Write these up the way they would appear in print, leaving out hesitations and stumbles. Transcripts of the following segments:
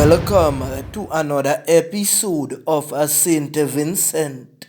Welcome to another episode of Saint Vincent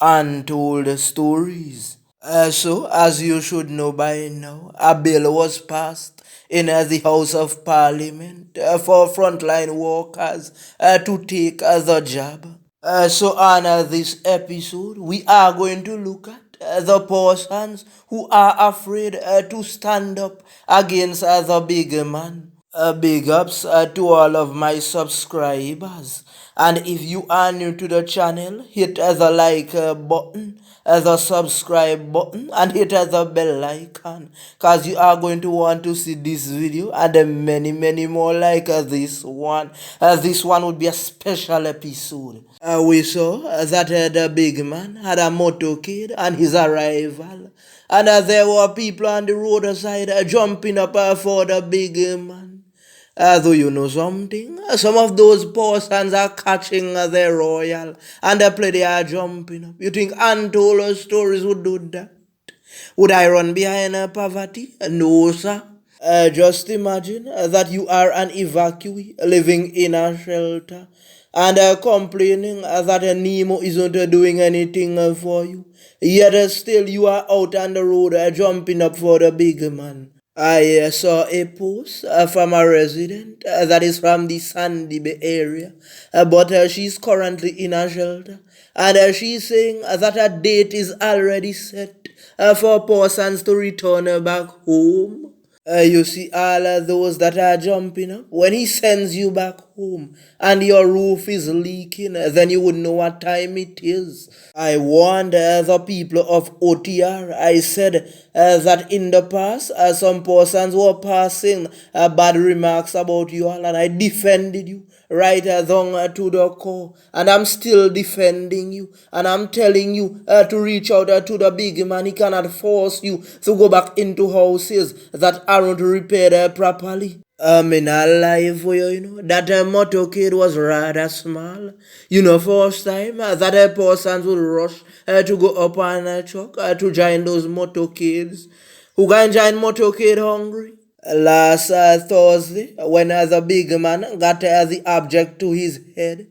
Untold Stories. As you should know by now, a bill was passed in the House of Parliament for frontline workers to take the job. On this episode, we are going to look at the persons who are afraid to stand up against the big man. Big ups to all of my subscribers. And if you are new to the channel, hit the like button, the subscribe button, and hit the bell icon. Because you are going to want to see this video and many more like this one. This one would be a special episode. We saw that the big man had a motorcade and his arrival. And there were people on the roadside jumping up for the big man. Though you know something, some of those persons are catching their royal and they are jumping up. You think untold stories would do that? Would I run behind poverty? No, sir. Just imagine that you are an evacuee living in a shelter and complaining that Nemo isn't doing anything for you. Yet still you are out on the road jumping up for the big man. I saw a post from a resident that is from the Sandy Bay area, but she's currently in a shelter, and she's saying that a date is already set for persons to return back home. You see all of those that are jumping up. When he sends you back home and your roof is leaking, then you would know what time it is. I warned the people of OTR. I said that in the past, some persons were passing bad remarks about you all, and I defended you right down to the core. And I'm still defending you. And I'm telling you to reach out to the big man. He cannot force you to go back into houses that aren't repaired properly. In a life where you know that motorcade was rather small. First time that persons would rush to go up on a truck to join those motorcades. Who can join motorcade hungry? Last Thursday, when the big man got the object to his head,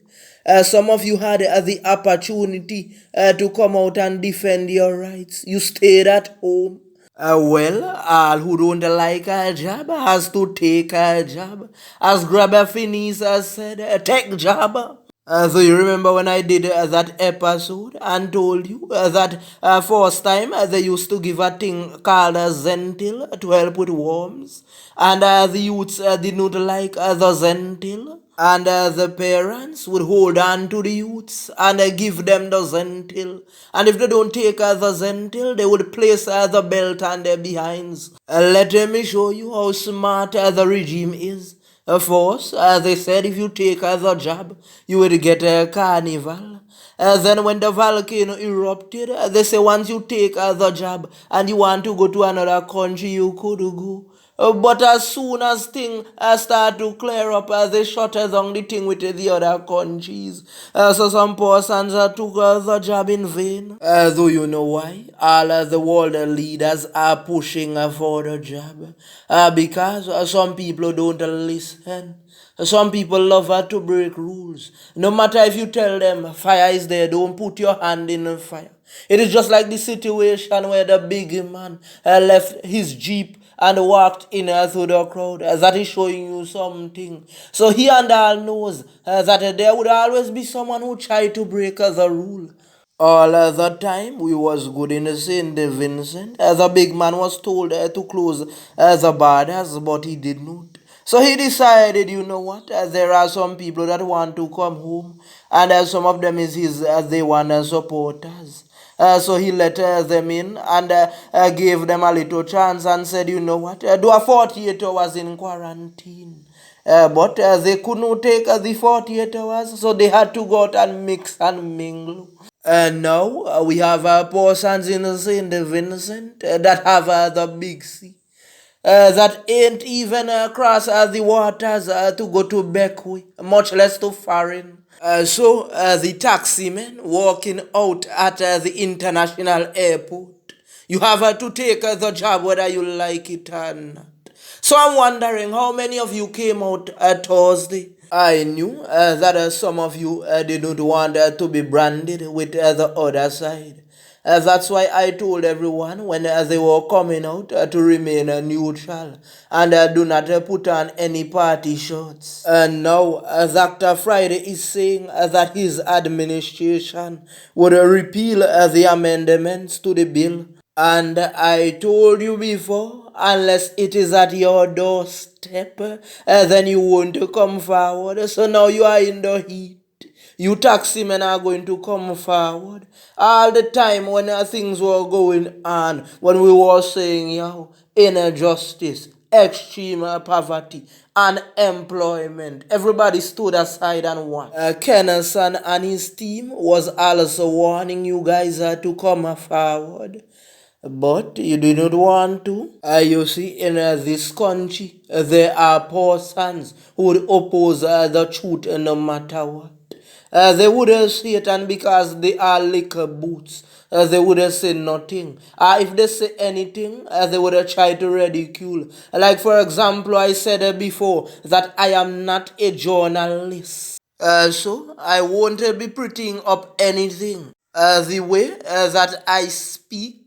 some of you had the opportunity to come out and defend your rights. You stayed at home. All who don't like a job has to take a job. As Grabber Finis said, take job. So you remember when I did that episode and told you that first time they used to give a thing called a Zentil to help with worms, and the youths did not like the Zentil, and the parents would hold on to the youths and give them the Zentil, and if they don't take the Zentil, they would place the belt on their behinds. Let me show you how smart the regime is. First, they said if you take the job, you will get a carnival. Then when the volcano erupted, they say once you take the job and you want to go to another country, you could go. But as soon as things start to clear up, they shut down the thing with the other countries. So some persons took the job in vain. Though you know why? All the world leaders are pushing for the job. Because some people don't listen. Some people love to break rules. No matter if you tell them fire is there, don't put your hand in the fire. It is just like the situation where the big man left his jeep and walked in through the crowd. That is showing you something. So he and all knows that there would always be someone who tried to break the rule. All the time we was good in St. Vincent. The big man was told to close the borders, but he did not. So he decided, you know what, there are some people that want to come home, and some of them is his they want supporters. So he let them in and gave them a little chance and said, you know what, do a 48 hours in quarantine. But they could not take the 48 hours, so they had to go out and mix and mingle. And now we have persons in St. Vincent that have the big C. That ain't even cross the waters to go to Beckway, much less to foreign. So the taximen walking out at the international airport, you have to take the job whether you like it or not. So I'm wondering how many of you came out Thursday I knew that some of you did not want to be branded with the other side. That's why I told everyone when they were coming out to remain neutral and do not put on any party shirts. And now Dr. Friday is saying that his administration would repeal the amendments to the bill. And I told you before, unless it is at your doorstep, then you won't come forward. So now you are in the heat. You taxi men are going to come forward. All the time when things were going on, when we were saying, yo, injustice, extreme poverty, unemployment, everybody stood aside and watched. Kennison and his team was also warning you guys to come forward. But you do not want to. You see, in this country, there are poor sons who would oppose the truth no matter what. They wouldn't say it, and because they are liquor boots, they wouldn't say nothing. If they say anything, they would try to ridicule. Like, for example, I said before that I am not a journalist. So I won't be prettying up anything. The way that I speak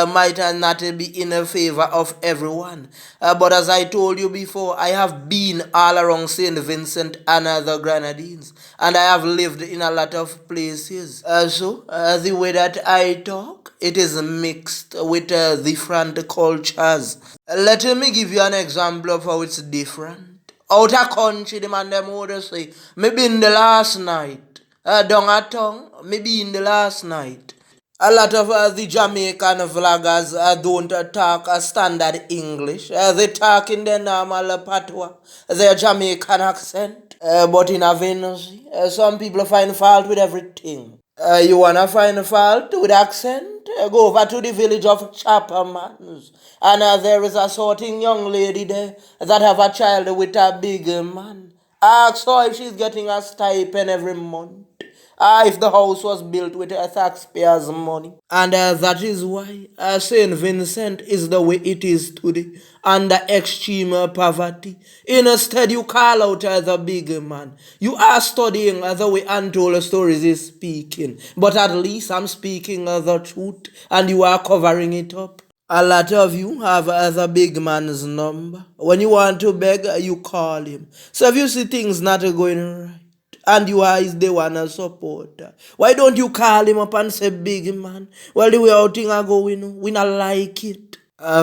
might not be in favor of everyone. But as I told you before, I have been all around St. Vincent and the Grenadines, and I have lived in a lot of places. So the way that I talk, it is mixed with different cultures. Let me give you an example of how it's different. Out of country, the man them would say, maybe in the last night, down a tongue, maybe in the last night. A lot of the Jamaican vloggers don't talk standard English. They talk in their normal patois, their Jamaican accent. But in a Venus, some people find fault with everything. You wanna find fault with accent? Go over to the village of Chappermans, and there is a sorting young lady there that have a child with a big man. Ask her if she's getting a stipend every month. If the house was built with taxpayers' money. And that is why St. Vincent is the way it is today, under extreme poverty. Instead, you call out the big man. You are studying the way Untold Stories is speaking. But at least I'm speaking the truth, and you are covering it up. A lot of you have the big man's number. When you want to beg, you call him. So if you see things not going right, and you are his day one supporter, why don't you call him up and say, big man, well, the way our thing are going, we not like it.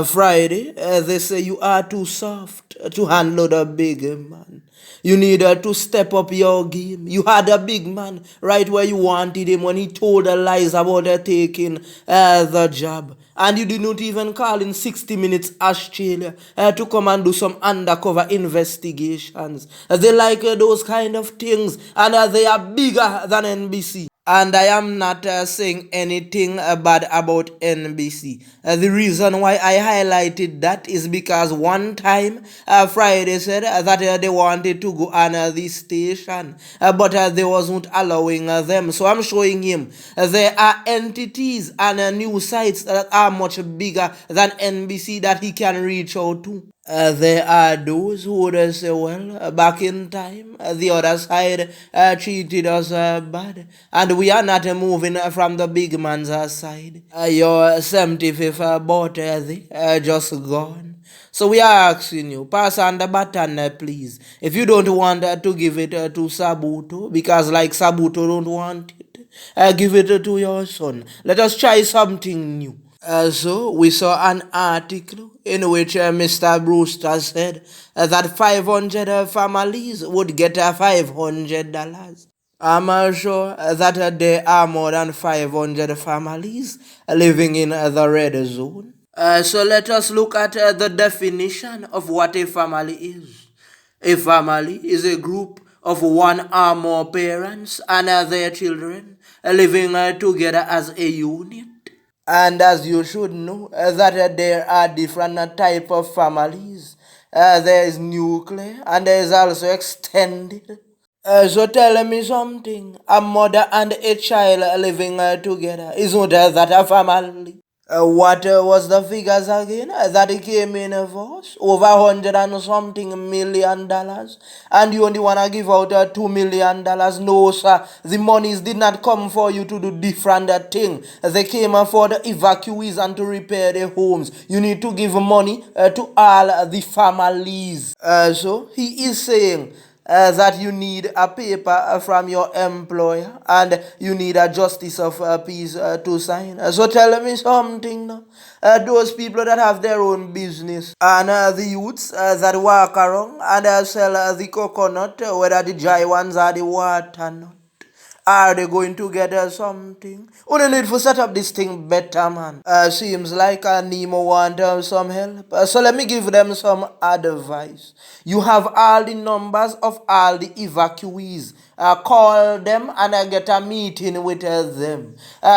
Friday, they say you are too soft to handle the big man. You need to step up your game. You had a big man right where you wanted him when he told the lies about taking the job. And you did not even call in 60 Minutes Australia to come and do some undercover investigations. They like those kind of things, and they are bigger than NBC. And I am not saying anything bad about NBC. The reason why I highlighted that is because one time Friday said that they wanted to go on this station, but they wasn't allowing them. So I'm showing him there are entities and news sites that are much bigger than NBC that he can reach out to. There are those who would say, well, back in time, the other side treated us bad, and we are not moving from the big man's side. Your 75th birthday just gone. So we are asking you, pass on the baton, please. If you don't want to give it to Sabuto, because like Sabuto don't want it, give it to your son. Let us try something new. So we saw an article in which Mr. Brewster said that 500 families would get $500. I'm sure that there are more than 500 families living in the red zone. So let us look at the definition of what a family is. A family is a group of one or more parents and their children living together as a unit. And as you should know, that there are different type of families. There is nuclear and there is also extended. So tell me something. A mother and a child living together. Isn't that a family? What was the figures again that he came in for? Over 100 and something million dollars, and you only wanna give out $2 million? No, sir. The monies did not come for you to do different thing. They came for the evacuees and to repair their homes. You need to give money to all the families. So he is saying that you need a paper from your employer and you need a justice of peace to sign. So tell me something now. Those people that have their own business and the youths that walk around and sell the coconut, whether the dry ones or the water. Are they going to get something? We need to set up this thing better, man. Seems like Nemo want some help. So let me give them some advice. You have all the numbers of all the evacuees. Call them and get a meeting with them.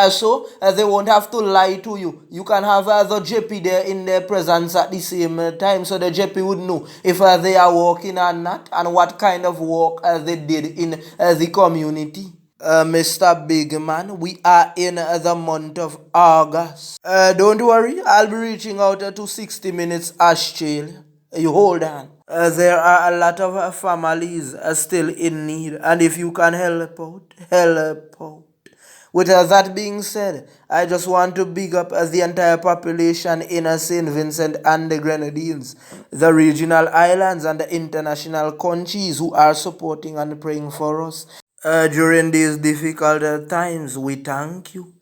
So they won't have to lie to you. You can have the JP there in their presence at the same time, so the JP would know if they are working or not and what kind of work they did in the community. Mr. Big Man, we are in the month of August. Don't worry, I'll be reaching out to 60 Minutes Australia. You hold on. There are a lot of families still in need, and if you can help out, help out. With that being said, I just want to big up the entire population in St. Vincent and the Grenadines, the regional islands, and the international countries who are supporting and praying for us during these difficult times. We thank you.